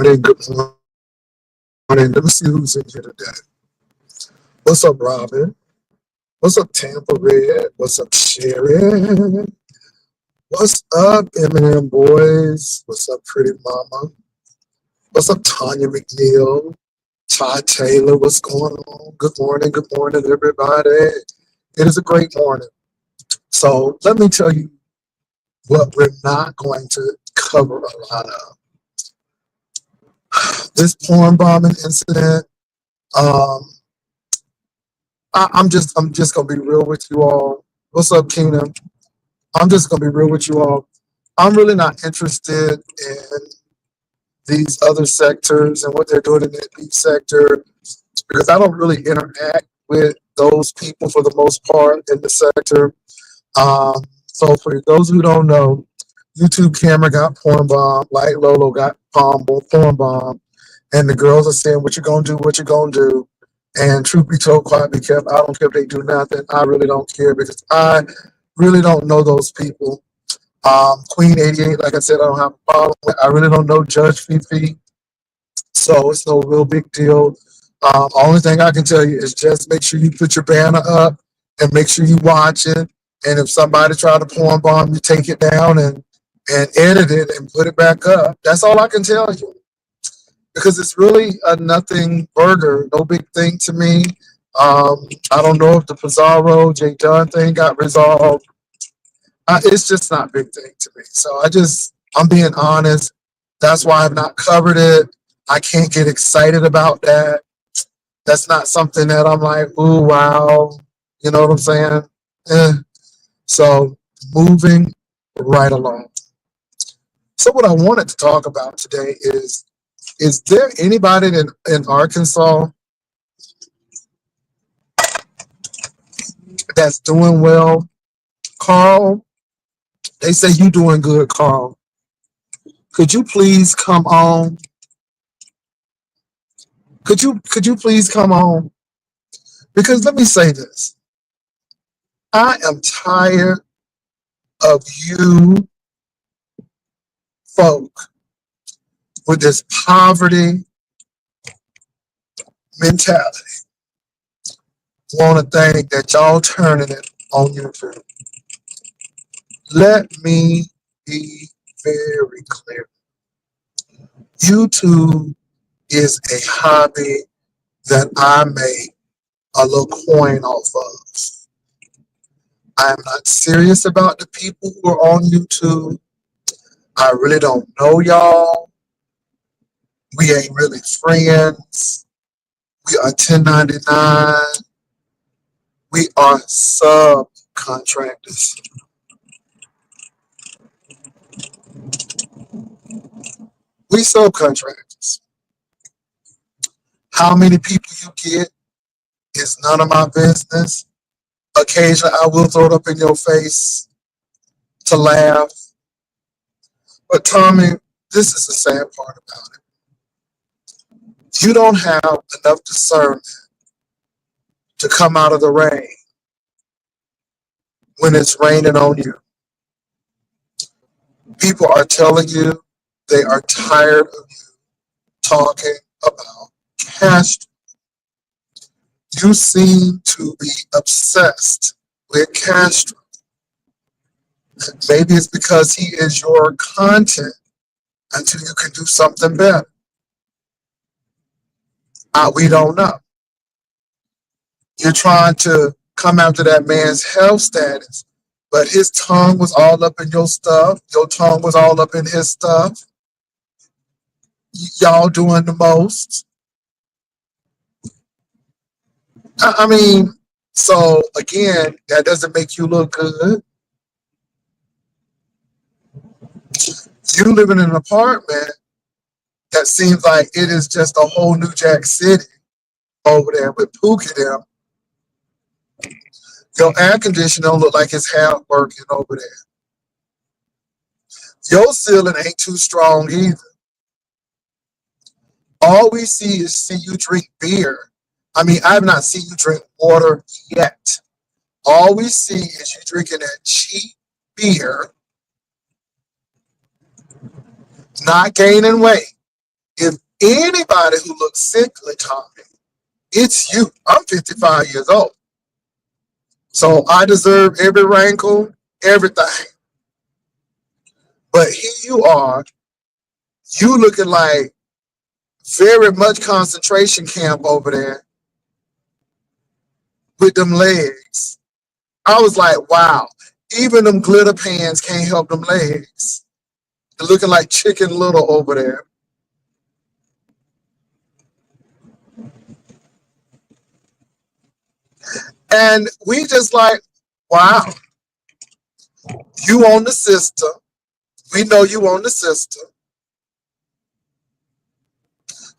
morning. Good morning. Let me see who's in here today. What's up, Robin? What's up, Tampa Red? What's up, Sharon? What's up, Eminem Boys? What's up, Pretty Mama? What's up, Tanya McNeil? Ty Taylor, what's going on? Good morning, everybody. It is a great morning. So let me tell you what we're not going to cover a lot of. This porn bombing incident. Um, I'm just gonna be real with you all. What's up, Keenan? I'm just gonna be real with you all. I'm really not interested in these other sectors and what they're doing in the beef sector because I don't really interact with those people for the most part in the sector. So for those who don't know, YouTube camera got porn bomb, like Lolo got porn bomb, and the girls are saying, "What you gonna do? What you gonna do?" And truth be told, quiet be kept. I don't care if they do nothing. I really don't care because I really don't know those people. Queen 88, like I said, I don't have a problem with. I really don't know Judge Fifi, so it's no real big deal. Only thing I can tell you is just make sure you put your banner up and make sure you watch it. And if somebody try to porn bomb, you take it down and edit it and put it back up. That's all I can tell you because it's really a nothing burger, no big thing to me. I don't know if the Pizarro J Dunn thing got resolved. It's just not a big thing to me. So I'm being honest. That's why I've not covered it. I can't get excited about that. That's not something that I'm like, ooh, wow. You know what I'm saying? Eh. So moving right along. So what I wanted to talk about today is there anybody in Arkansas that's doing well? Carl, they say you doing good, Carl. Could you please come on? Could you please come on? Because let me say this. I am tired of you folk with this poverty mentality. Want to think that y'all turning it on YouTube. Let me be very clear. YouTube is a hobby that I make a little coin off of. I'm not serious about the people who are on YouTube. I really don't know y'all. We ain't really friends. We are 1099. We are subcontractors. We subcontractors. How many people you get is none of my business. Occasionally, I will throw it up in your face to laugh. But Tommy, this is the sad part about it. You don't have enough discernment to come out of the rain when it's raining on you. People are telling you they are tired of you talking about Castro. You seem to be obsessed with Castro. Maybe it's because he is your content until you can do something better. We don't know. You're trying to come after that man's health status, but his tongue was all up in your stuff. Your tongue was all up in his stuff. Y'all doing the most. I mean, so again, that doesn't make you look good. You live in an apartment that seems like it is just a whole New Jack City over there with Pookie them. Your air conditioner don't look like it's half working over there. Your ceiling ain't too strong either. All we see you drink beer. I mean, I've not seen you drink water yet. All we see is you drinking that cheap beer, not gaining weight. If anybody who looks sickly, Tommy, it's you. I'm 55 years old. So I deserve every wrinkle, everything. But here you are, you looking like very much concentration camp over there with them legs. I was like, wow, even them glitter pants can't help them legs. They're looking like Chicken Little over there. And we just like, wow, you on the system. We know you on the system.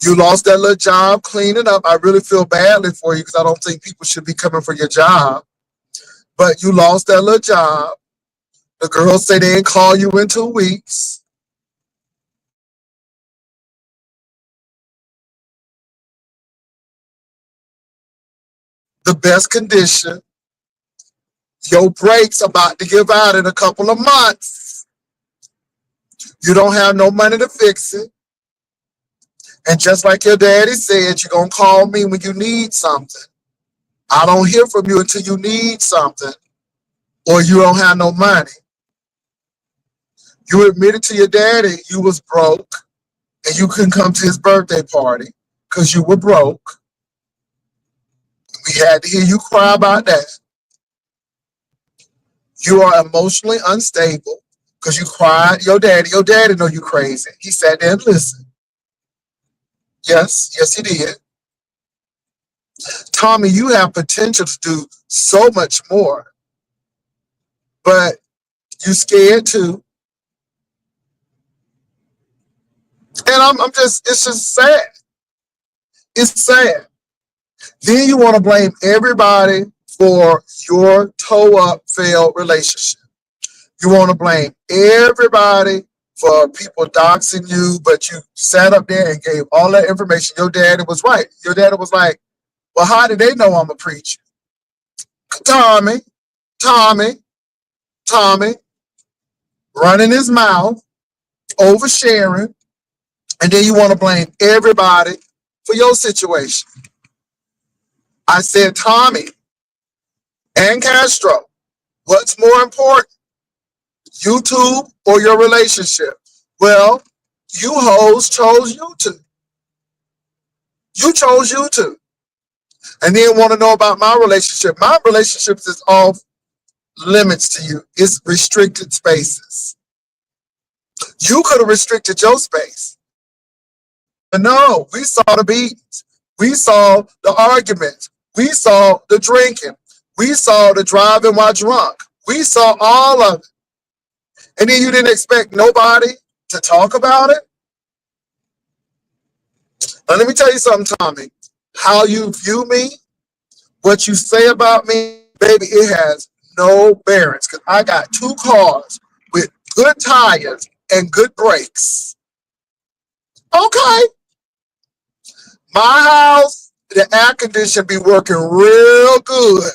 You lost that little job cleaning up. I really feel badly for you because I don't think people should be coming for your job. But you lost that little job. The girls say they didn't call you in 2 weeks. The best condition. Your brakes about to give out in a couple of months. You don't have no money to fix it. And just like your daddy said, you're going to call me when you need something. I don't hear from you until you need something or you don't have no money. You admitted to your daddy you was broke and you couldn't come to his birthday party because you were broke. We had to hear you cry about that. You are emotionally unstable because you cried. Your daddy know you crazy. He sat there and listened. Yes, he did. Tommy, you have potential to do so much more, but you scared too. And I'm just, it's just sad. It's sad. Then you want to blame everybody for your toe up failed relationship. You want to blame everybody for people doxing you, but you sat up there and gave all that information. Your daddy was right. Your daddy was like, well, how did they know I'm a preacher? Tommy, Tommy, Tommy, running his mouth, oversharing, and then you want to blame everybody for your situation. I said, Tommy and Castro, what's more important, YouTube or your relationship? Well, you hoes chose YouTube. You chose YouTube. And then want to know about my relationship. My relationships is off limits to you. It's restricted spaces. You could have restricted your space. But no, we saw the beatings. We saw the arguments. We saw the drinking. We saw the driving while drunk. We saw all of it. And then you didn't expect nobody to talk about it? Now, let me tell you something, Tommy. How you view me, what you say about me, baby, it has no bearings. Because I got 2 cars with good tires and good brakes. Okay. My house, the air conditioner be working real good.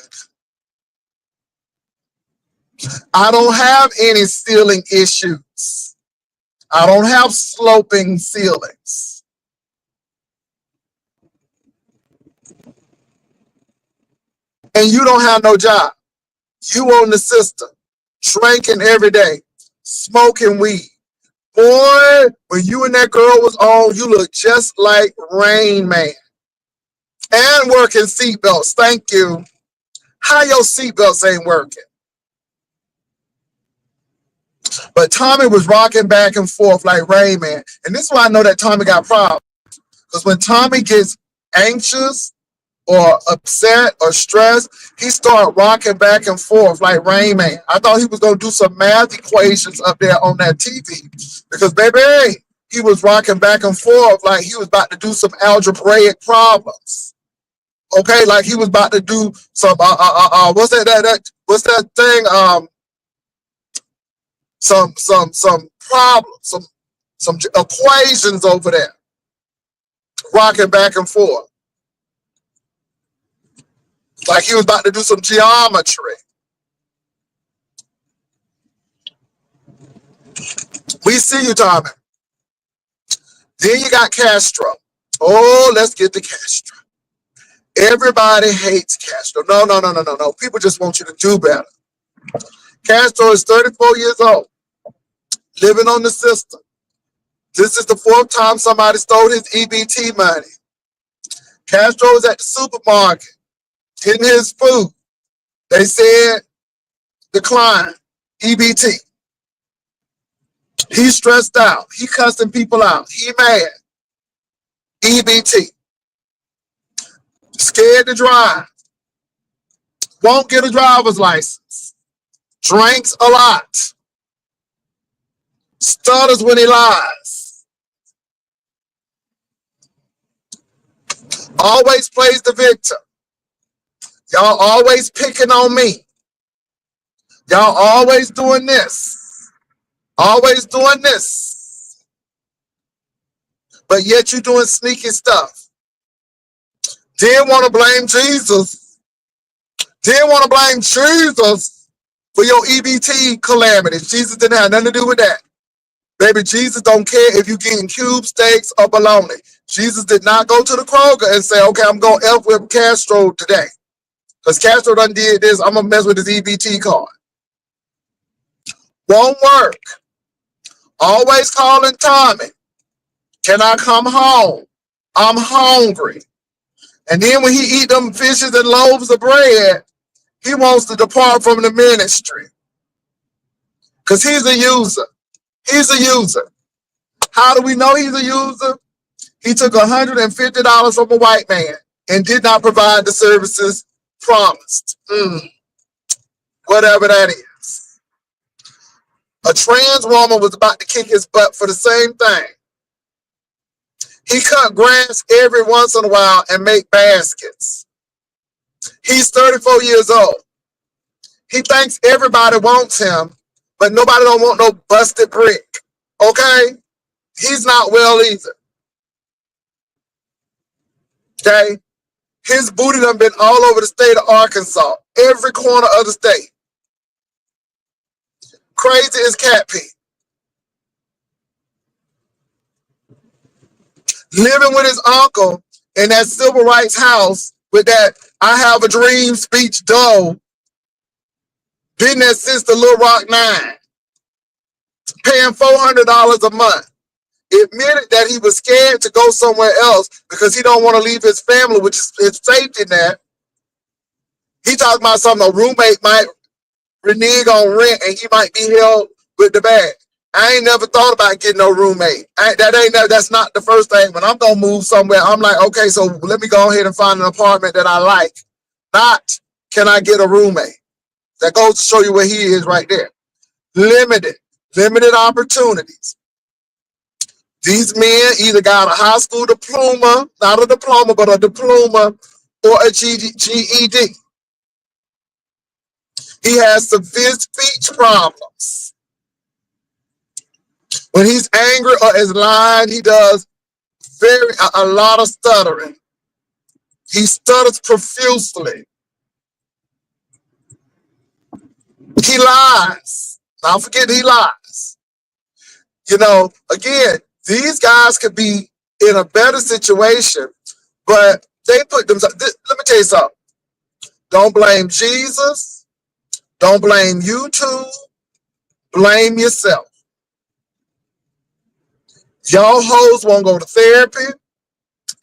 I don't have any ceiling issues. I don't have sloping ceilings. And you don't have no job. You on the system, drinking every day, smoking weed. Boy, when you and that girl was on, you look just like Rain Man. And working seatbelts. Thank you. How your seatbelts ain't working? But Tommy was rocking back and forth like Rain Man. And this is why I know that Tommy got problems. Because when Tommy gets anxious or upset or stressed, he started rocking back and forth like Rain Man. I thought he was going to do some math equations up there on that TV. Because, baby, he was rocking back and forth like he was about to do some algebraic problems. Okay, like he was about to do some, what's what's that thing? Some problems, some equations over there, rocking back and forth. Like he was about to do some geometry. We see you, Tommy. Then you got Castro. Oh, let's get to Castro. Everybody hates Castro. No, no, no, no, no, no. People just want you to do better. Castro is 34 years old, living on the system. This is the fourth time somebody stole his EBT money. Castro is at the supermarket getting his food. They said decline EBT. He's stressed out. He cussing people out. He mad. EBT. Scared to drive. Won't get a driver's license. Drinks a lot. Stutters when he lies. Always plays the victim. Y'all always picking on me. Y'all always doing this. Always doing this. But yet you doing sneaky stuff. Didn't want to blame Jesus. Didn't want to blame Jesus for your EBT calamities. Jesus didn't have nothing to do with that. Baby, Jesus don't care if you getting cube steaks or bologna. Jesus did not go to the Kroger and say, okay, I'm going to F with Castro today. Because Castro done did this, I'm going to mess with his EBT card. Won't work. Always calling Tommy. Can I come home? I'm hungry. And then when he eat them fishes and loaves of bread, he wants to depart from the ministry. Because he's a user. He's a user. How do we know he's a user? He took $150 from a white man and did not provide the services promised. Whatever that is. A trans woman was about to kick his butt for the same thing. He cut grass every once in a while and make baskets. He's 34 years old. He thinks everybody wants him, but nobody don't want no busted brick. Okay? He's not well either. Okay? His booty done been all over the state of Arkansas. Every corner of the state. Crazy as cat pee. Living with his uncle in that civil rights house with that I have a dream speech dough. Been there since the Little Rock 9. Paying $400 a month. Admitted that he was scared to go somewhere else because he don't want to leave his family, which is his safety net. He talking about something a roommate might renege on rent and he might be held with the bag. I ain't never thought about getting no roommate. That's not the first thing. When I'm gonna move somewhere, I'm like, okay, so let me go ahead and find an apartment that I like. Not, can I get a roommate? That goes to show you where he is right there. Limited opportunities. These men either got a high school diploma, not a diploma, but a diploma, or a GED. He has severe speech problems. When he's angry or is lying, he does a lot of stuttering. He stutters profusely. He lies. Don't forget he lies. You know, again, these guys could be in a better situation, but they put themselves. Let me tell you something. Don't blame Jesus. Don't blame YouTube. Blame yourself. Y'all hoes won't go to therapy.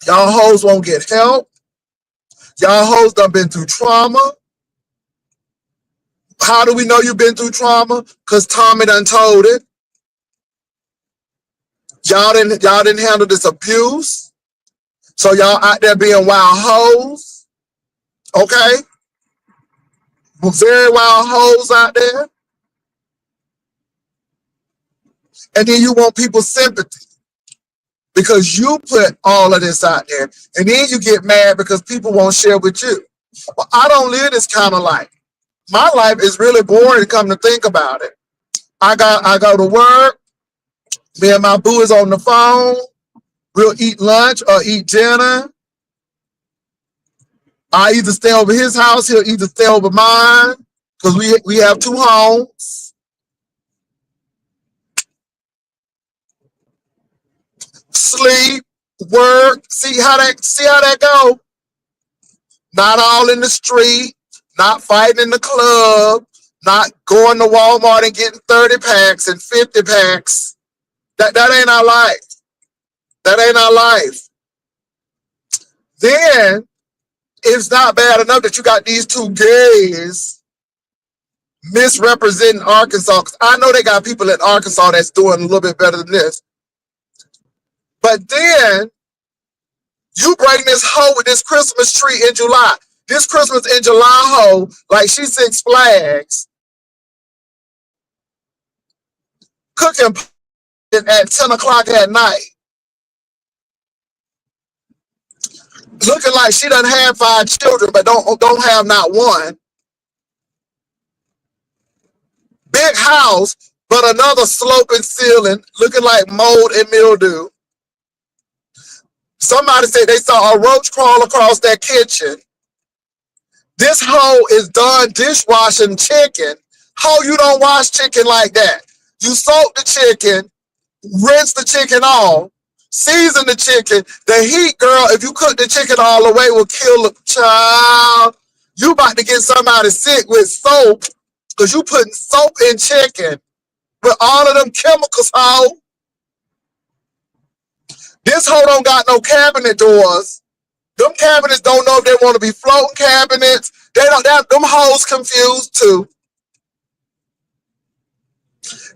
Y'all hoes won't get help. Y'all hoes done been through trauma. How do we know you've been through trauma? Because Tommy done told it. Y'all didn't handle this abuse. So y'all out there being wild hoes. Okay? Very wild hoes out there. And then you want people's sympathy. Because you put all of this out there. And then you get mad because people won't share with you. Well, I don't live this kind of life. My life is really boring to come to think about it. I go to work. Me and my boo is on the phone. We'll eat lunch or eat dinner. I either stay over his house, he'll either stay over mine, because we have two homes. sleep, work. See how that go? Not all in the street, not fighting in the club, not going to Walmart and getting 30 packs and 50 packs. That ain't our life. That ain't our life. Then it's not bad enough that you got these two gays misrepresenting Arkansas. 'Cause I know they got people in Arkansas that's doing a little bit better than this. But then you bring this hoe with this Christmas tree in July. This Christmas in July hoe, like she Six Flags, cooking at 10 o'clock at night, looking like she done had 5 children, but don't have not one. Big house, but another sloping ceiling, looking like mold and mildew. Somebody said they saw a roach crawl across that kitchen. This hoe is done dishwashing chicken. How you don't wash chicken like that? You soak the chicken, rinse the chicken off, season the chicken. The heat, girl, if you cook the chicken all the way, will kill the child. You about to get somebody sick with soap because you putting soap in chicken with all of them chemicals, hoe. This hoe don't got no cabinet doors. Them cabinets don't know if they want to be floating cabinets. They don't. Them hoes confused too.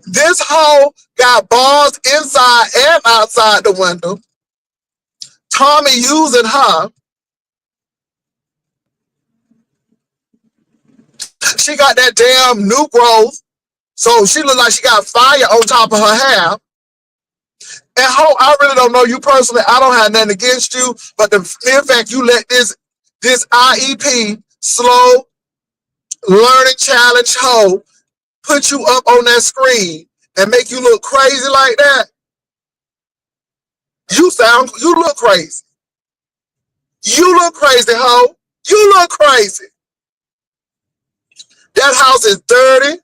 This hoe got bars inside and outside the window. Tommy using her. She got that damn new growth, so she look like she got fire on top of her hair. And ho, I really don't know you personally. I don't have nothing against you, but the mere fact you let this IEP slow learning challenge hoe put you up on that screen and make you look crazy like that, you look crazy. You look crazy, ho. You look crazy. That house is dirty.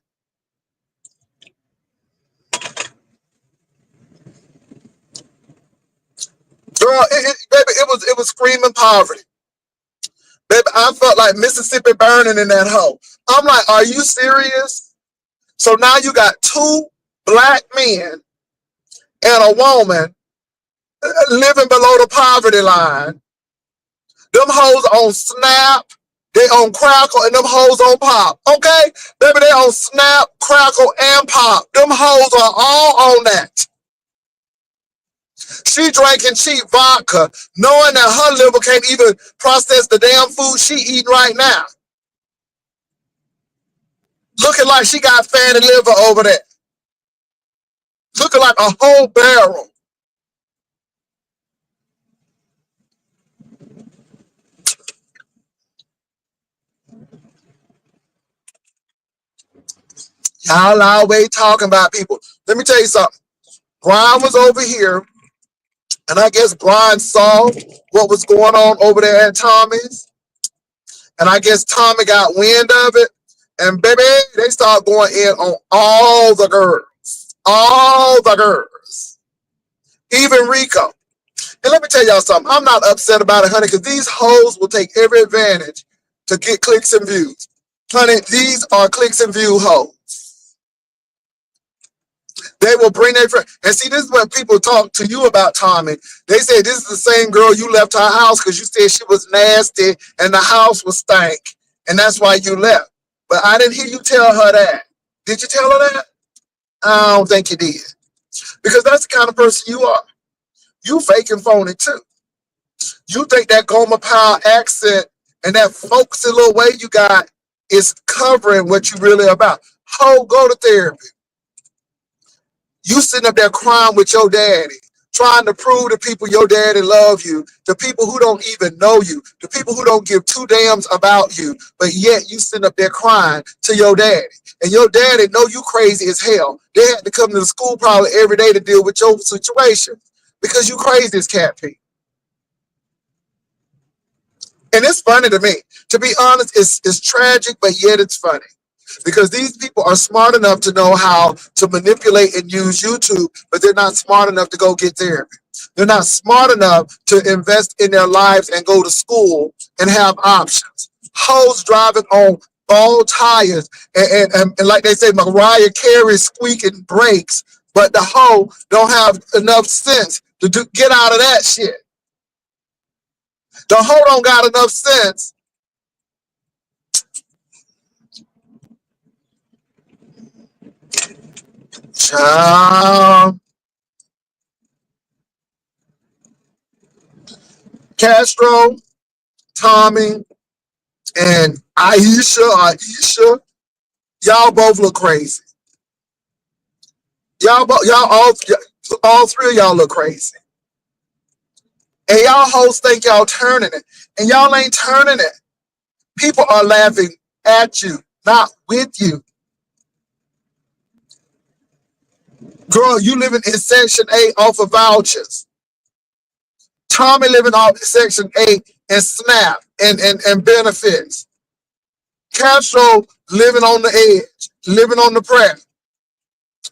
Girl, baby, it was screaming poverty. Baby, I felt like Mississippi burning in that hoe. I'm like, are you serious? So now you got 2 black men and a woman living below the poverty line. Them hoes on Snap, they on Crackle, and them hoes on Pop. Okay? Baby, they on Snap, Crackle, and Pop. Them hoes are all on that. She drinking cheap vodka, knowing that her liver can't even process the damn food she eating right now. Looking like she got fatty liver over there. Looking like a whole barrel. Y'all always talking about people. Let me tell you something. Brian was over here, and I guess Brian saw what was going on over there at Tommy's. And I guess Tommy got wind of it. And baby, they start going in on all the girls. All the girls. Even Rico. And let me tell y'all something. I'm not upset about it, honey, because these hoes will take every advantage to get clicks and views. Honey, these are clicks and view hoes. They will bring their friend. And see, this is what people talk to you about, Tommy. They say this is the same girl you left her house because you said she was nasty and the house was stank. And that's why you left. But I didn't hear you tell her that. Did you tell her that? I don't think you did. Because that's the kind of person you are. You fake and phony too. You think that Goma Powell accent and that folksy little way you got is covering what you really about. Ho, go to therapy. You sitting up there crying with your daddy, trying to prove to people your daddy love you, to people who don't even know you, to people who don't give 2 damns about you, but yet you sitting up there crying to your daddy. And your daddy know you crazy as hell. They had to come to the school probably every day to deal with your situation because you crazy as cat pee. And it's funny to me. To be honest, it's tragic, but yet it's funny. Because these people are smart enough to know how to manipulate and use YouTube, but they're not smart enough to go get therapy. They're not smart enough to invest in their lives and go to school and have options. Hoes driving on bald tires and like they say, Mariah Carey squeaking brakes, but the hoe don't have enough sense to get out of that shit. The hoe don't got enough sense. Child. Castro, Tommy, and Aisha, y'all both look crazy. All three of y'all look crazy. And y'all hoes think y'all turning it. And y'all ain't turning it. People are laughing at you, not with you. Girl, you living in Section 8 off of vouchers. Tommy living off Section 8 and SNAP and benefits. Castro living on the edge, living on the prayer.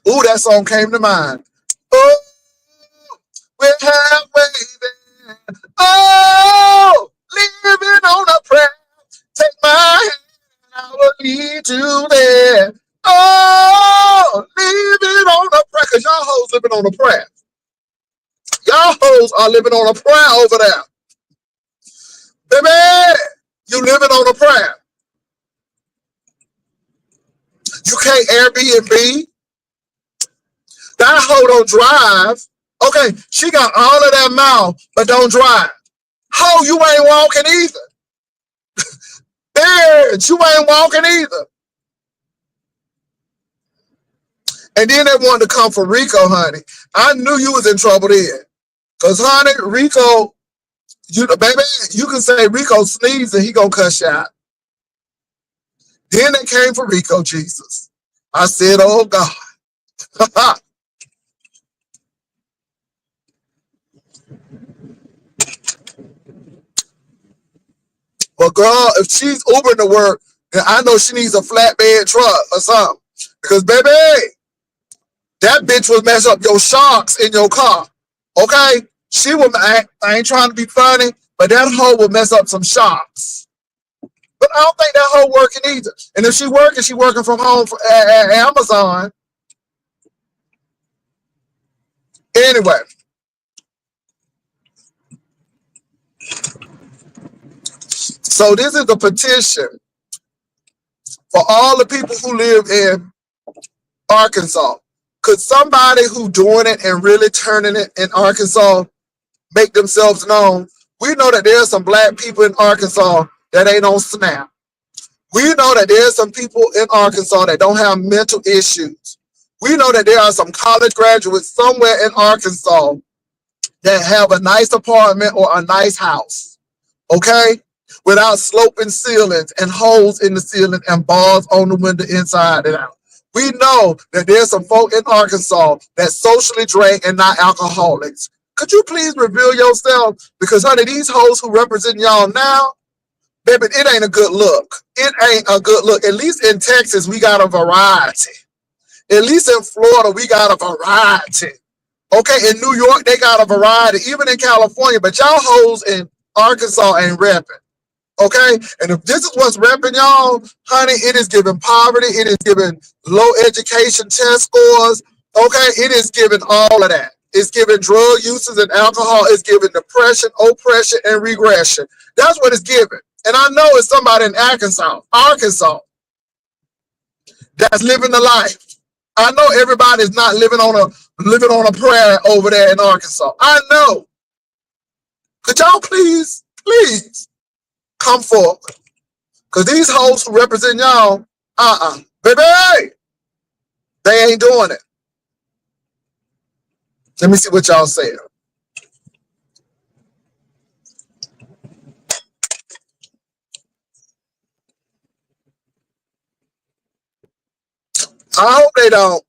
Ooh, that song came to mind. Oh, we're halfway there. Oh, living on a prayer. Take my hand, I will lead you there. Oh, living on a prayer. Because y'all hoes living on a prayer. Y'all hoes are living on a prayer over there. Baby, you living on a prayer. You can't Airbnb. That hoe don't drive. Okay, she got all of that mouth, but don't drive. Hoe, you ain't walking either. Bitch, you ain't walking either. And then they wanted to come for Rico, honey. I knew you was in trouble then. Because, honey, Rico, baby, you can say Rico sneezed and he gonna cuss you out. Then they came for Rico, Jesus. I said, oh, God. But, girl, if she's Ubering to work, then I know she needs a flatbed truck or something. Because, baby, that bitch will mess up your shocks in your car. Okay? She will, I ain't trying to be funny, but that hoe will mess up some shocks. But I don't think that hoe working either. And if she working from home at Amazon. Anyway. So this is the petition for all the people who live in Arkansas. Could somebody who doing it and really turning it in Arkansas make themselves known? We know that there's some black people in Arkansas that ain't on SNAP. We know that there's some people in Arkansas that don't have mental issues. We know that there are some college graduates somewhere in Arkansas that have a nice apartment or a nice house, okay? Without sloping ceilings and holes in the ceiling and bars on the window inside and out. We know that there's some folk in Arkansas that socially drink and not alcoholics. Could you please reveal yourself? Because, honey, these hoes who represent y'all now, baby, it ain't a good look. It ain't a good look. At least in Texas, we got a variety. At least in Florida, we got a variety. Okay, in New York, they got a variety. Even in California, but y'all hoes in Arkansas ain't repping. Okay, and if this is what's repping y'all, honey, it is giving poverty. It is giving low education test scores. Okay, it is giving all of that. It's giving drug uses and alcohol. It's giving depression, oppression, and regression. That's what it's giving. And I know it's somebody in Arkansas that's living the life. I know everybody's not living on a prayer over there in Arkansas. I know. Could y'all please come forward? Because these hoes who represent y'all, baby, they ain't doing it. Let me see what y'all say. I hope they don't.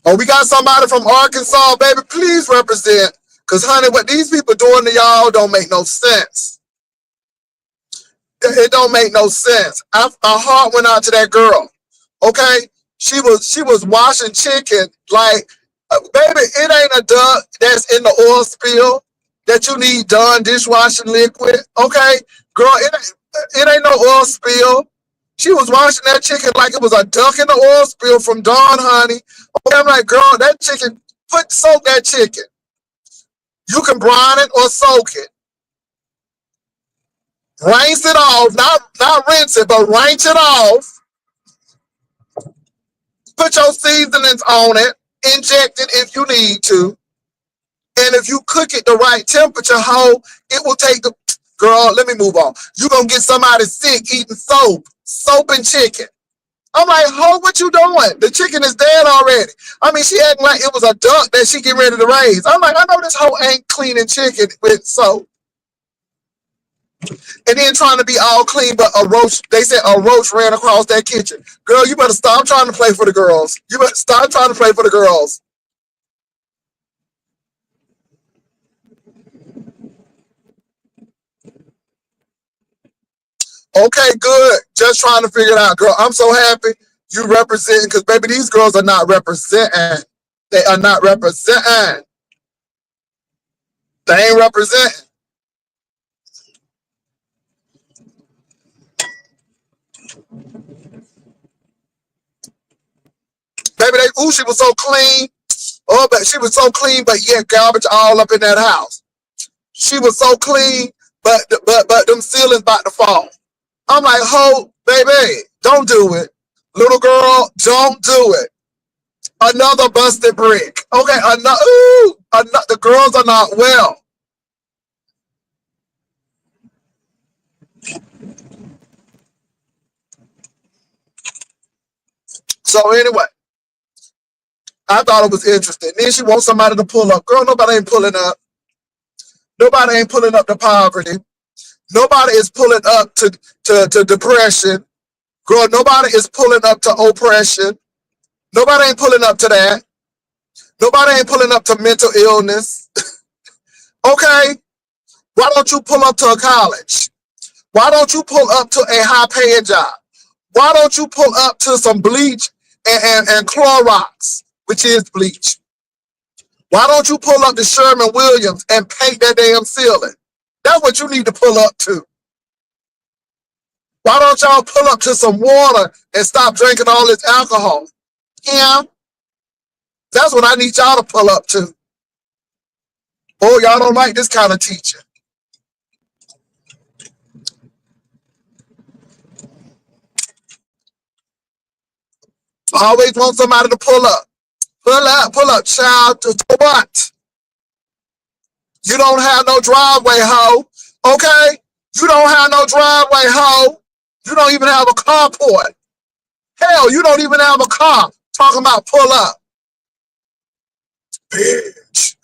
Oh, we got somebody from Arkansas, baby. Please represent. Because, honey, what these people doing to y'all don't make no sense. It don't make no sense. My heart went out to that girl. Okay, she was washing chicken like, baby, it ain't a duck that's in the oil spill that you need Dawn dishwashing liquid. Okay, girl, it ain't no oil spill. She was washing that chicken like it was a duck in the oil spill from Dawn, honey. Okay, I'm like, girl, that chicken, soak that chicken. You can brine it or soak it. Rinse it off, not rinse it, but rinse it off. Put your seasonings on it. Inject it if you need to. And if you cook it the right temperature, it will take the girl. Let me move on. You gonna get somebody sick eating soap and chicken. I'm like, what you doing? The chicken is dead already. I mean, she acting like it was a duck that she getting ready to raise. I'm like, I know this hoe ain't cleaning chicken with soap. And then trying to be all clean, but a roach, they said a roach ran across that kitchen. Girl, you better stop trying to play for the girls. You better stop trying to play for the girls. Okay, good. Just trying to figure it out, girl. I'm so happy you representing, because baby, these girls are not representing. They are not representing. They ain't representing. Baby, she was so clean. Oh, but she was so clean, but yeah, garbage all up in that house. She was so clean, but them ceilings about to fall. I'm like, baby, don't do it. Little girl, don't do it. Another busted brick. Okay, the girls are not well. So anyway, I thought it was interesting. Then she wants somebody to pull up. Girl, nobody ain't pulling up. Nobody ain't pulling up to poverty. Nobody is pulling up to depression. Girl, nobody is pulling up to oppression. Nobody ain't pulling up to that. Nobody ain't pulling up to mental illness. Okay? Why don't you pull up to a college? Why don't you pull up to a high paying job? Why don't you pull up to some bleach and Clorox, which is bleach? Why don't you pull up to Sherman Williams and paint that damn ceiling? That's what you need to pull up to. Why don't y'all pull up to some water and stop drinking all this alcohol? Yeah, that's what I need y'all to pull up to. Oh, y'all don't like this kind of teaching. I always want somebody to pull up. Pull up, child. To what? You don't have no driveway, hoe. Okay? You don't have no driveway, hoe. You don't even have a carport. Hell, you don't even have a car. Talking about pull up. Bitch.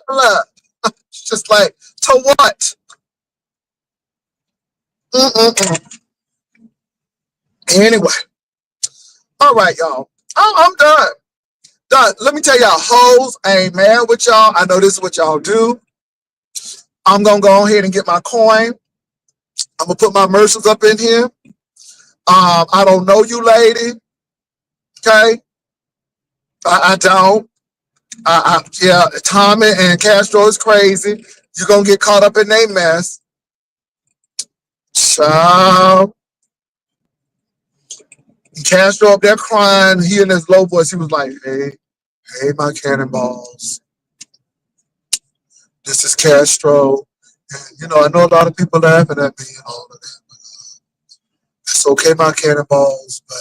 Pull up. Just like, to what? Mm-mm-mm. Anyway. All right, y'all. I'm done. Done. Let me tell y'all, hoes, I ain't mad with y'all. I know this is what y'all do. I'm going to go ahead and get my coin. I'm going to put my merchants up in here. I don't know you, lady. Okay? I don't. Yeah, Tommy and Castro is crazy. You're going to get caught up in their mess. Child. Castro up there crying. He in his low voice, he was like, hey, my cannonballs. This is Castro. And, I know a lot of people laughing at me and all of that. It's okay, my cannonballs, but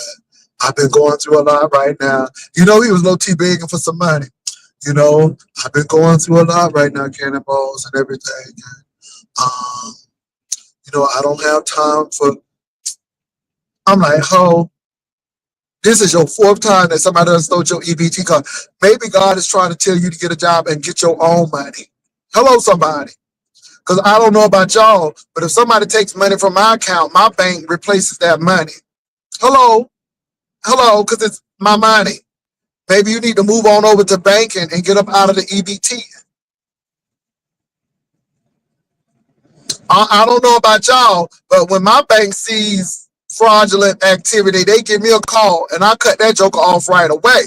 I've been going through a lot right now. He was low T begging for some money. I've been going through a lot right now, cannonballs and everything. Um, I don't have time for. I'm like, this is your fourth time that somebody else stole your EBT card. Maybe God is trying to tell you to get a job and get your own money. Hello, somebody. Because I don't know about y'all, but if somebody takes money from my account, my bank replaces that money. Hello, because it's my money. Maybe you need to move on over to banking and get up out of the EBT. I don't know about y'all, but when my bank sees fraudulent activity, they give me a call and I cut that joker off right away.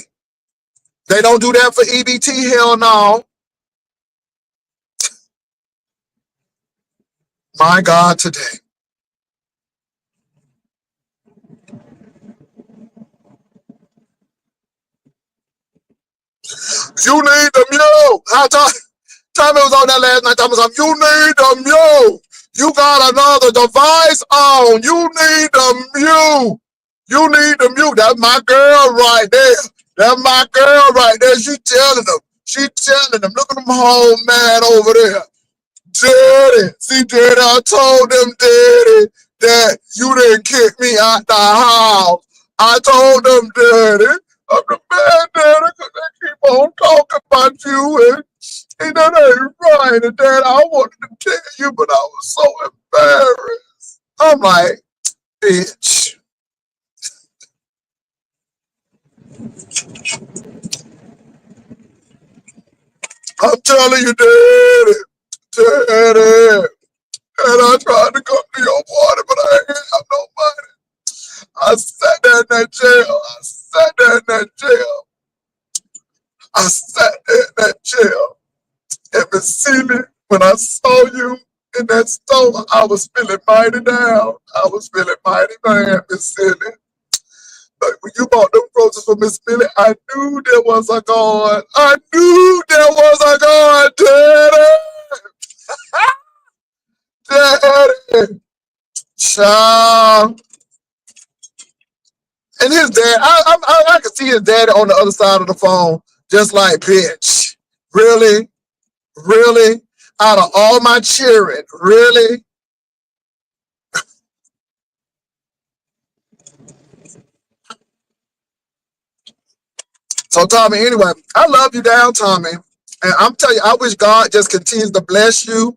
They don't do that for EBT. Hell no. My God, today. You need the mule. Tommy was on that last night. Tommy was like, you need the mule. You got another device on. You need the mule. You need the mule. That's my girl right there. That's my girl right there. She telling them. She telling them. Look at them whole man over there. Daddy. See, Daddy, I told them, Daddy, that you didn't kick me out the house. I told them, Daddy, I'm the bad Daddy, because they keep on talking about you and that ain't right. And Dad, I wanted to tell you, but I was so embarrassed. I'm like, bitch. I'm telling you, Daddy. Daddy. And I tried to come to your party, but I ain't have no money. I sat there in that jail. I sat there in that jail. I sat there in that jail. And Miss Celie, when I saw you in that store, I was feeling mighty down. I was feeling mighty bad, Miss Celie. Like when you bought them groceries for Miss Billy, I knew there was a God. I knew there was a God, Daddy. Daddy. Child. And his dad, I could see his daddy on the other side of the phone, just like, bitch. Really? Really? Out of all my cheering, really? So, Tommy, anyway, I love you down, Tommy. And I'm telling you, I wish God just continues to bless you.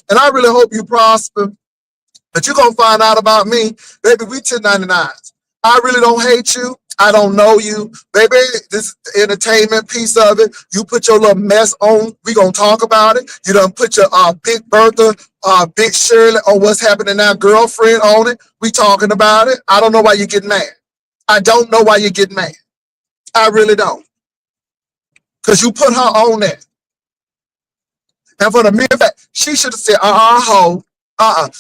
And I really hope you prosper. But you're going to find out about me. Baby, we 1099s. I really don't hate you. I don't know you. Baby, this is the entertainment piece of it. You put your little mess on. We going to talk about it. You done put your Big Bertha, Big Shirley on what's happening now, girlfriend on it. We talking about it. I don't know why you get mad. I don't know why you get mad. I really don't. Because you put her on that. And for the mere fact, she should have said, ho.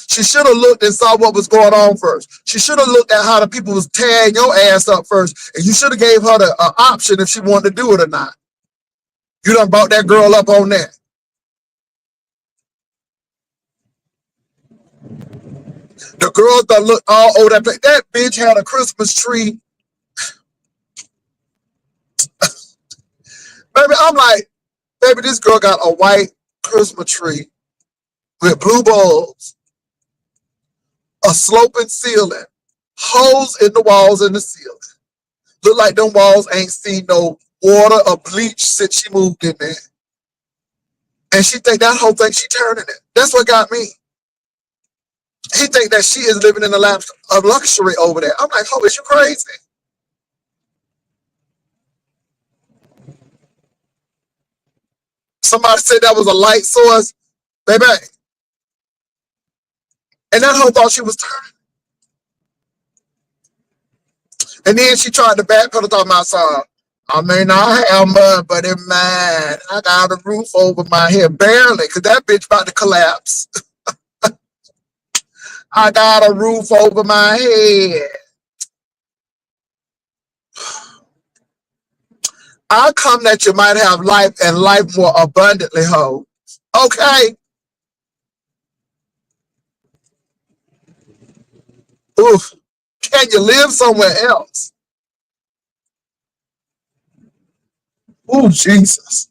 She should have looked and saw what was going on first. She should have looked at how the people was tearing your ass up first. And you should have gave her the option if she wanted to do it or not. You done brought that girl up on that. The girls that look all over that place. That bitch had a Christmas tree. Baby, I'm like, baby, this girl got a white Christmas tree with blue bulbs, a sloping ceiling, holes in the walls and the ceiling. Look like them walls ain't seen no water or bleach since she moved in there. And she think that whole thing, she turning it. That's what got me. He think that she is living in a lap of luxury over there. I'm like, oh, is you crazy? Somebody said that was a light source. Baby. And that whole thought she was turning. And then she tried to backpedal talking about something. I may not have mud, but it mine. I got a roof over my head. Barely, because that bitch about to collapse. I got a roof over my head. I'll come that you might have life and life more abundantly, ho. Okay? Oof. Can you live somewhere else? Ooh, Jesus.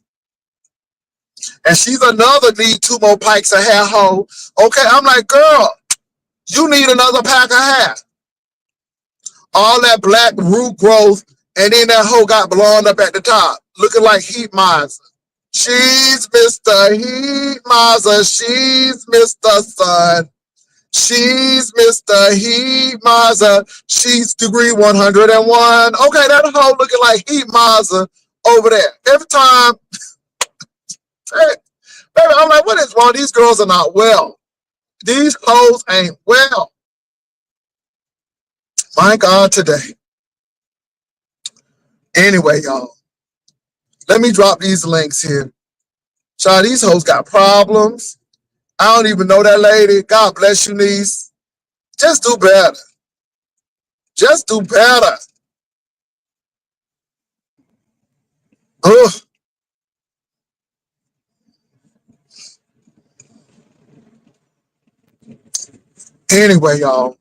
And she's another need 2 more pikes of hair, ho. Okay, I'm like, girl, you need another pack of hair. All that black root growth, and then that hoe got blonde up at the top, looking like Heat Miser. She's Mr. Heat Miser. She's Mr. Sun. She's Mr. Heat Miser. She's degree 101. Okay, that hoe looking like Heat Miser over there. Every time, hey, baby, I'm like, what is wrong? These girls are not well. These hoes ain't well. My God, today. Anyway, y'all, let me drop these links here. Child, these hoes got problems. I don't even know that lady. God bless you, niece. Just do better. Just do better. Ugh. Anyway, y'all,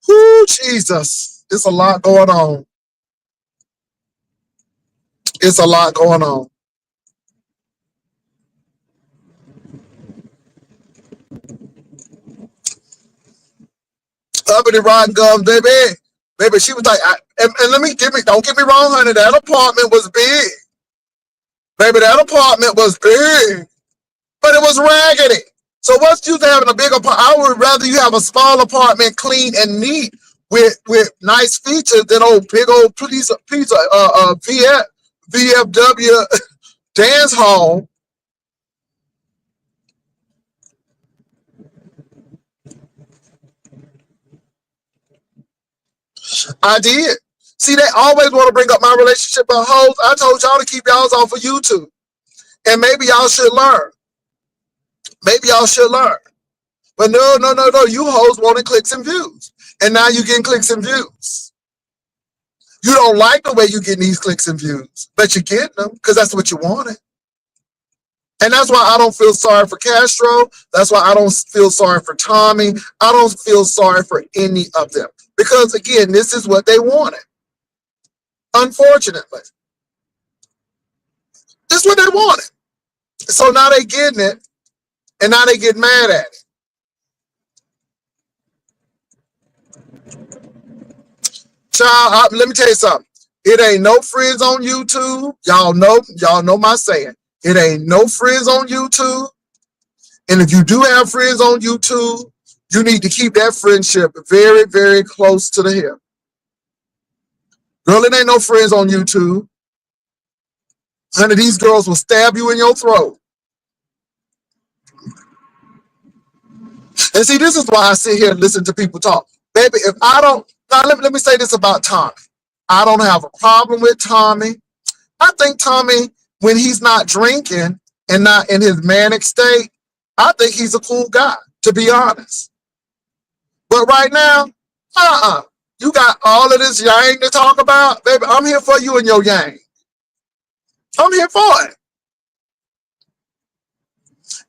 whoo, Jesus. It's a lot going on. It's a lot going on. Up in the rotten gums, baby. Baby, she was like, and don't get me wrong, honey, that apartment was big. Baby, that apartment was big, but it was raggedy. So what's you having a big apartment? I would rather you have a small apartment, clean and neat, with nice features than big old VFW dance hall. I did. See, they always want to bring up my relationship with hoes. I told y'all to keep y'all's off of YouTube. And maybe y'all should learn. Maybe y'all should learn. But no, no, no, no. You hoes wanted clicks and views. And now you're getting clicks and views. You don't like the way you're getting these clicks and views, but you're getting them because that's what you wanted. And that's why I don't feel sorry for Castro. That's why I don't feel sorry for Tommy. I don't feel sorry for any of them. Because again, this is what they wanted. Unfortunately. This is what they wanted. So now they getting it, and now they get mad at it. Child, let me tell you something. It ain't no friends on YouTube. Y'all know my saying. It ain't no friends on YouTube. And if you do have friends on YouTube, you need to keep that friendship very, very close to the hip. Girl, it ain't no friends on YouTube. Honey, these girls will stab you in your throat. And see, this is why I sit here and listen to people talk. Baby, if I don't, now let me say this about Tommy. I don't have a problem with Tommy. I think Tommy, when he's not drinking and not in his manic state, I think he's a cool guy, to be honest. But right now, you got all of this yang to talk about. Baby, I'm here for you and your yang. I'm here for it.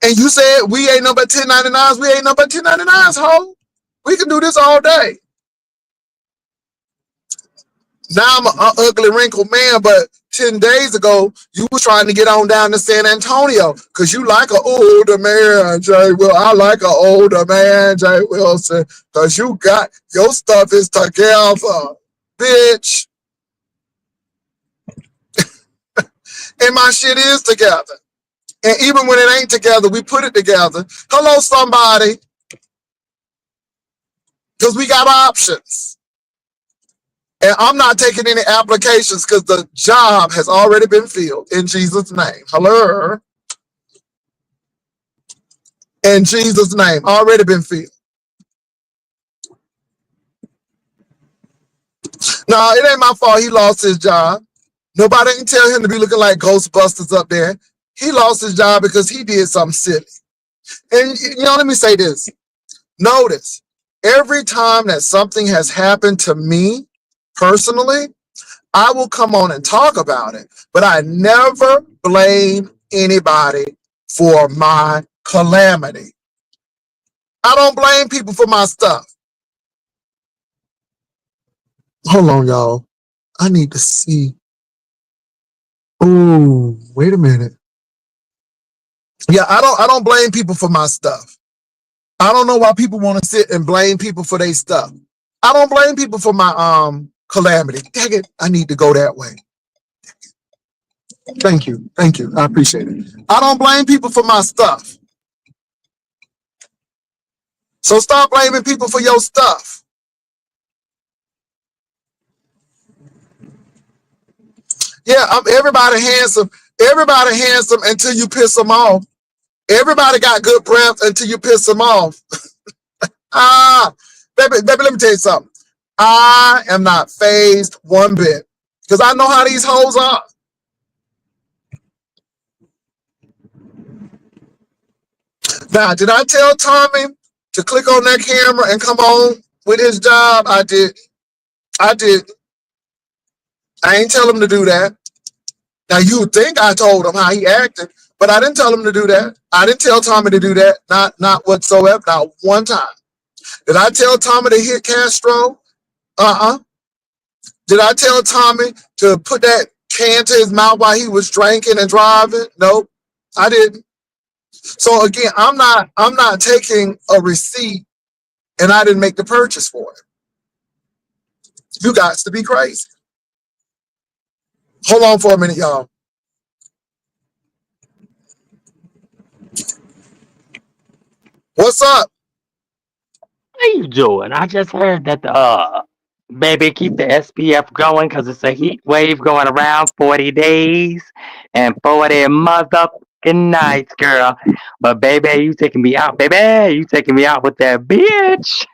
And you said we ain't number 1099s. We ain't number 1099s, ho. We can do this all day. Now I'm an ugly, wrinkled man, but 10 days ago, you was trying to get on down to San Antonio because you like an older man, Jay Will. I like an older man, Jay Wilson, because you got your stuff is together, bitch. And my shit is together. And even when it ain't together, we put it together. Hello, somebody. Because we got options. And I'm not taking any applications because the job has already been filled in Jesus' name. Hello. In Jesus' name, already been filled. No, it ain't my fault he lost his job. Nobody can tell him to be looking like Ghostbusters up there. He lost his job because he did something silly. And, let me say this. Notice, every time that something has happened to me personally, I will come on and talk about it, but I never blame anybody for my calamity. I don't blame people for my stuff. Hold on, y'all. I need to see. Oh, wait a minute. Yeah, I don't blame people for my stuff. I don't know why people want to sit and blame people for their stuff. I don't blame people for my calamity. Dang it, I need to go that way. Thank you. Thank you. I appreciate it. I don't blame people for my stuff. So stop blaming people for your stuff. Yeah, everybody handsome. Everybody handsome until you piss them off. Everybody got good breath until you piss them off. Ah, baby, let me tell you something. I am not phased one bit because I know how these hoes are. Now, did I tell Tommy to click on that camera and come on with his job? I did. I did. I ain't tell him to do that. Now you would think I told him how he acted, but I didn't tell him to do that. I didn't tell Tommy to do that. Not whatsoever. Not one time. Did I tell Tommy to hit Castro? Uh-uh. Did I tell Tommy to put that can to his mouth while he was drinking and driving? Nope, I didn't. So again, I'm not taking a receipt and I didn't make the purchase for it. You got to be crazy. Hold on for a minute, y'all. What's up? How you doing? I just heard that baby, keep the SPF going because it's a heat wave going around 40 days and 40 motherfucking nights, girl. But baby, you taking me out, baby. You taking me out with that bitch.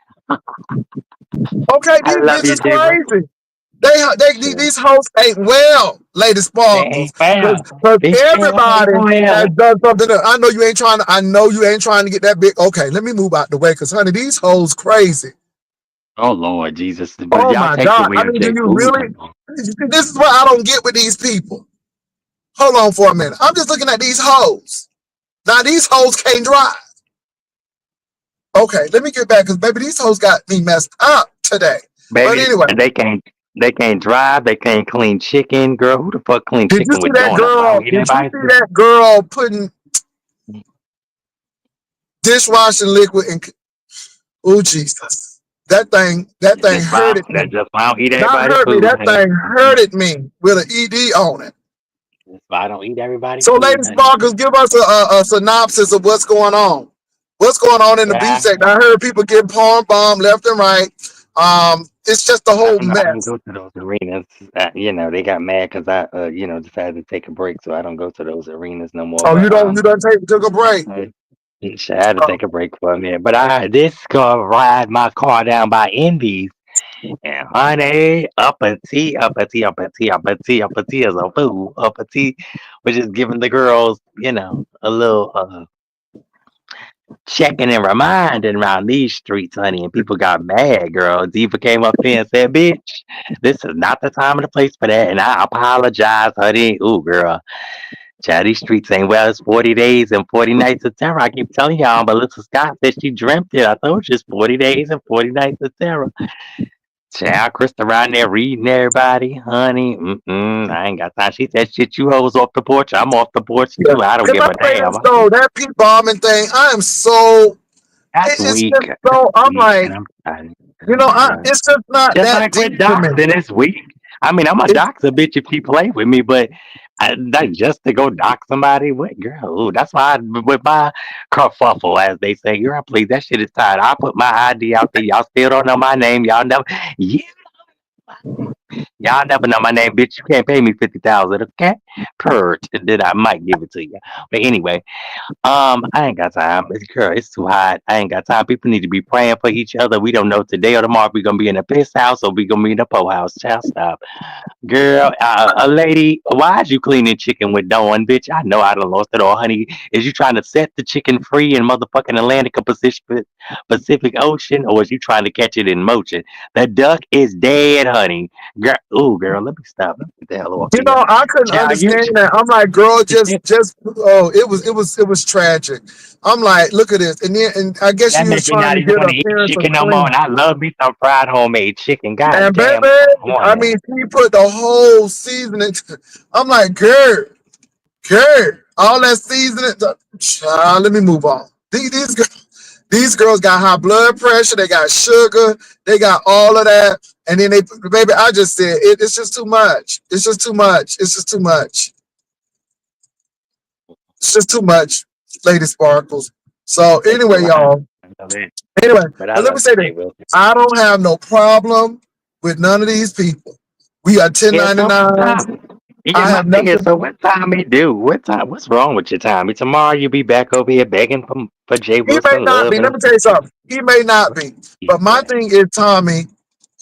Okay, I these love you, bitches Diva. crazy. These hosts ain't well, Lady They Sparkles, ain't fair. because They sure ain't everybody has well. done something. I know you ain't trying to. I know you ain't trying to get that big. Okay, let me move out the way, because honey, these hoes crazy. Oh Lord Jesus. But Oh y'all my take the God! I way mean, do they you food. really? This is what I don't get with these people. Hold on for a minute. I'm just looking at these hoes. Now these hoes can't drive. Okay, let me get back, because baby, these hoes got me messed up today. But Baby, anyway, they can't drive, they can't clean chicken. Girl, who the fuck clean did you chicken see with that donuts? I girl? don't eat Did you everybody's see food. that girl putting dishwashing liquid in? Oh Jesus! That thing hurted me. That's just why I don't eat Not everybody's hurt me. food, That honey. thing hurted me with an ED on it. That's why I don't eat everybody's So, food, ladies, honey. Sparkles, give us a synopsis of what's going on. What's going on in the B Yeah, sector? I heard people getting palm bombed left and right. It's just a whole I don't mess. go to those arenas. They got mad because I, decided to take a break, so I don't go to those arenas no more. Oh, But you don't took a break. I, I had to Oh, take a break for a minute. But this car ride my car down by Indies. And honey, up a tea is a fool. Up a tea, which is giving the girls, a little checking and reminding around these streets, honey. And people got mad, girl. Diva came up there and said, "Bitch, this is not the time and the place for that." And I apologize, honey. Ooh, girl. Child, these streets ain't well. It's 40 days and 40 nights of terror. I keep telling y'all, Melissa Scott said she dreamt it. I told you it's 40 days and 40 nights of terror. Child, Chris around there reading everybody, honey. I ain't got time. She said, "Shit, you hoes off the porch. I'm off the porch yeah. too. I don't Can give I a say damn." this though? That Pete bombing thing, I am so. That's It's weak. just That's so. I'm weak, like, and I'm tired. it's just not Just that like deep with to me. doxing, it's weak. I mean, I'm a It's dox a bitch if she play with me, but like just to go dox somebody, what girl? Ooh, that's why with my kerfuffle, as they say, girl, please, that shit is tired. I put my ID out there. Y'all still don't know my name. Yeah, y'all never know my name, bitch. You can't pay me 50,000, okay? Purge, and then I might give it to you. But anyway, I ain't got time. Girl, it's too hot. I ain't got time. People need to be praying for each other. We don't know today or tomorrow if we gonna be in a piss house or we gonna be in a po house. Child, stop. Girl, a lady, why is you cleaning chicken with Dawn, bitch? I know I done lost it all, honey. Is you trying to set the chicken free in motherfucking Atlantic or Pacific Ocean, or is you trying to catch it in motion? The duck is dead, honey. Girl, ooh, girl, let me stop. Let me get the hell off here. I couldn't Child, understand that. I'm like, girl, just oh, it was tragic. I'm like, look at this, and I guess that she was make me trying not to even get want an to eat appearance of chicken no more. clean. And I love me some fried homemade chicken. God And damn, baby, it's so I horny. mean, she put the whole seasoning. I'm like, girl, all that seasoning. Child, let me move on. These girls got high blood pressure. They got sugar. They got all of that. And then baby, I just said it's just too much. It's just too much. It's just too much. It's just too much, Lady Sparkles. So It's too anyway, hot. y'all. I love it. Anyway, But I but let me love say Jay this: Wilson. I don't have no problem with none of these people. We are Yeah, so 1099s. stop. Yeah, I my have thing is, nothing. so what Tommy do? What time? What's wrong with you, Tommy? Tomorrow you be back over here begging for Jay He may Wilson not love be. and Let me tell you something. He may not be. But my yeah. thing is, Tommy,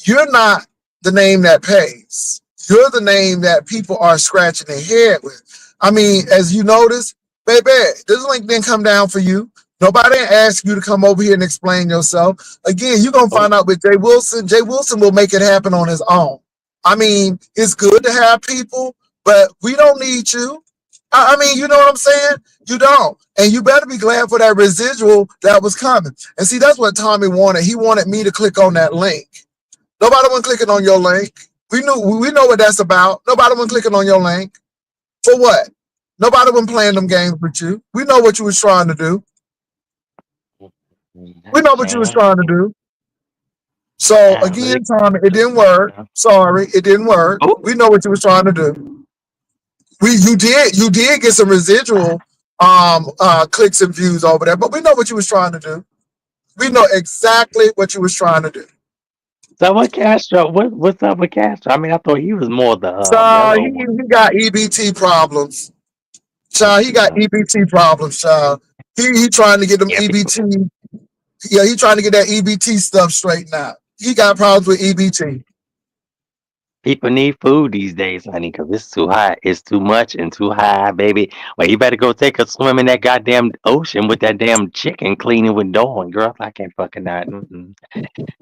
you're not the name that pays. You're the name that people are scratching their head with. I mean, as you notice, baby, this link didn't come down for you. Nobody asked you to come over here and explain yourself. Again, you're gonna Oh, find out with Jay Wilson. Jay Wilson will make it happen on his own. I mean, it's good to have people, but we don't need you. I mean, you know what I'm saying? You don't. And you better be glad for that residual that was coming. And see, that's what Tommy wanted. He wanted me to click on that link. Nobody went clicking on your link. We know what that's about. Nobody went clicking on your link. For what? Nobody went playing them games with you. We know what you was trying to do. We know what you was man. trying to do. So But again, Tommy, it didn't work. Sorry, it didn't work. oh, We know what you was trying to do. You did get some residual clicks and views over there, but we know what you was trying to do. We know exactly what you was trying to do. so what Castro? What's up with Castro? I mean, I thought he was more the Child, mellow he one. got EBT problems. Child, he got Mm-mm. EBT problems, child. He trying to get them Yeah, people. EBT. Yeah, he trying to get that EBT stuff straightened out. He got problems with EBT. People need food these days, honey, because it's too hot. It's too much and too high, baby. Well, you better go take a swim in that goddamn ocean with that damn chicken cleaning with Dawn, girl. I can't fucking not. Mm-mm.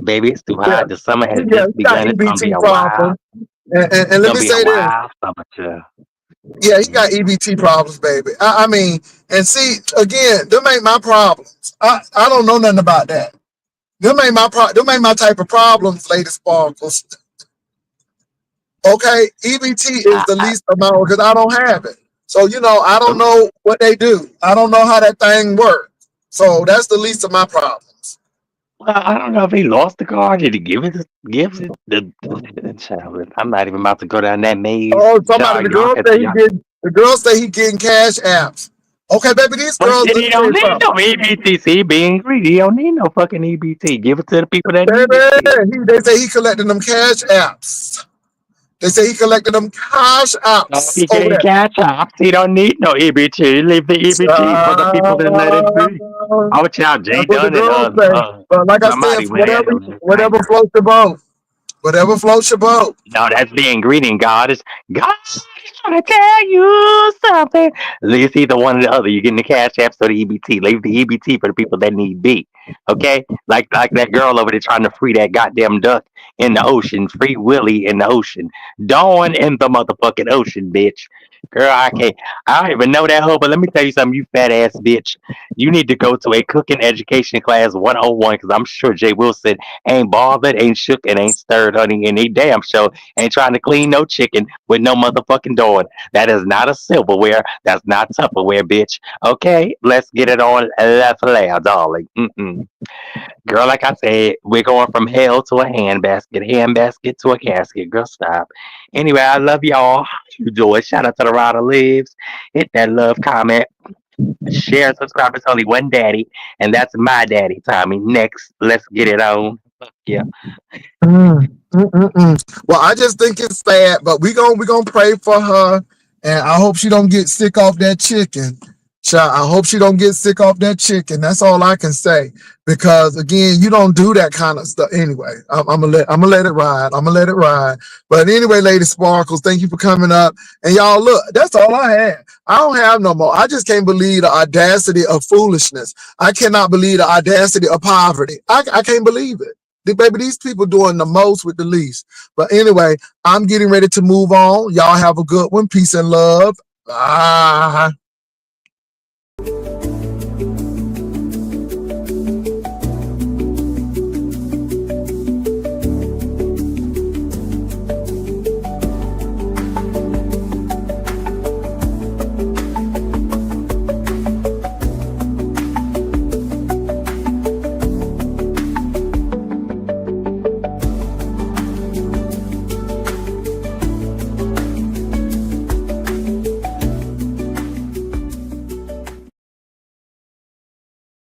Baby, it's too Yeah, hot. The summer has yeah, just he got begun. It's gonna be EBT a wild. problems. And It's let gonna me be a say this. wild summer, child. Yeah, he Mm-mm. got EBT problems, baby. I mean, and see, again, them ain't my problems. I don't know nothing about that. Them ain't my type of problems, Lady Sparkles. Okay, EBT is the I, least amount because I don't have it. So I don't ooh, know what they do. I don't know how that thing works. So that's the least of my problems. well, I don't know if he lost the car. Did he give it? Gives it the child? I'm not even about to go down that maze, Oh, somebody, child. the Y'all girl can say he y'all. getting cash apps. Okay, baby, these Well, girls. shit, Let he me tell don't you need something, no EBT. See, being greedy, he don't need no fucking EBT. Give it to the people that need it. Shit. baby. They say he collecting them cash apps. They say he collecting them cash So if apps he over can't there. catch up, he don't need no EBT. Leave the EBT for the people that let it be. I would tell Jay That's what the Dunn and girls say. But like I said, somebody would handle this thing. whatever floats your boat. Whatever floats your boat. No, that's being greedy. And God is trying to tell you something. It's either one or the other. You're getting the cash apps or the EBT. Leave the EBT for the people that need B. Okay? Like that girl over there trying to free that goddamn duck in the ocean. Free Willy in the ocean. Dawn in the motherfucking ocean, bitch. Girl, I can't. I don't even know that hoe, but let me tell you something, you fat ass bitch. You need to go to a cooking education class 101 because I'm sure Jay Wilson ain't bothered, ain't shook, and ain't stirred, honey, and he damn sure ain't trying to clean no chicken with no motherfucking door. That is not a silverware. That's not Tupperware, bitch. Okay, let's get it on la flare, darling. Mm-mm. Girl, like I said, we're going from hell to a handbasket to a casket. Girl, stop. Anyway, I love y'all. You do it. Shout out to the Rider Lives. Hit that love comment. Share and subscribe. It's only one daddy, and that's my daddy, Tommy. Next, let's get it on. Yeah. Well, I just think it's sad, but we gonna pray for her, and I hope she don't get sick off that chicken. Child, I hope she don't get sick off that chicken. That's all I can say. Because again, you don't do that kind of stuff. Anyway, I'm gonna let it ride. I'm gonna let it ride. But anyway, Lady Sparkles, thank you for coming up. And y'all, look, that's all I had. I don't have no more. I just can't believe the audacity of foolishness. I cannot believe the audacity of poverty. I can't believe it. Baby, these people doing the most with the least. But anyway, I'm getting ready to move on. Y'all have a good one. Peace and love. Bye.